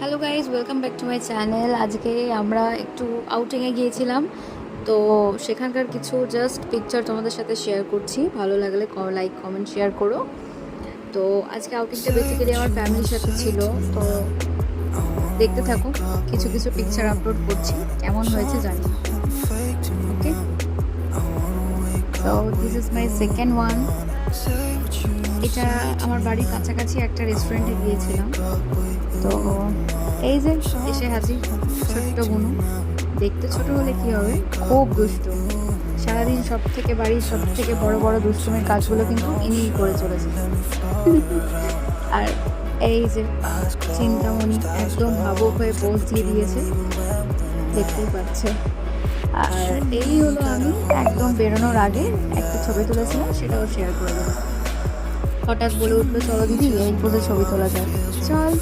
Hello guys, welcome back to my channel. আজকে আমরা একটু আউটিংয়ে গিয়েছিলাম, তো সেখানকার কিছু জাস্ট পিকচার তোমাদের সাথে শেয়ার করছি। ভালো লাগলে লাইক কমেন্ট শেয়ার করো। তো আজকে আউটিংটা বেসিক্যালি আমার ফ্যামিলির সাথে ছিল, তো দেখতে থাকো। কিছু কিছু পিকচার আপলোড করছি, কেমন হয়েছে জানি। ওকে, তো this is my second one. এটা আমার বাড়ির কাছাকাছি একটা রেস্টুরেন্টে গিয়েছিলাম। তো এই যে এসে হাজির ছোট্ট বুনু। দেখতে ছোট হলে কি হবে, খুব দুষ্টু। সারাদিন বাড়ির সব থেকে বড় বড় দুষ্টুমির কাজগুলো কিন্তু ইনিই করে চলেছে। আর এই যে চিন্তামণি একদম ভাবুক হয়ে পোজ দিয়ে দিয়েছে, দেখতেই পাচ্ছে। আর এই হলো আমি একদম বেরোনোর আগে একটা ছবি তুলেছিলাম, সেটাও শেয়ার করে দিলাম। হঠাৎ বলে উঠলো, চলো দিদি এই পোজে ছবি তোলা যায়। চল।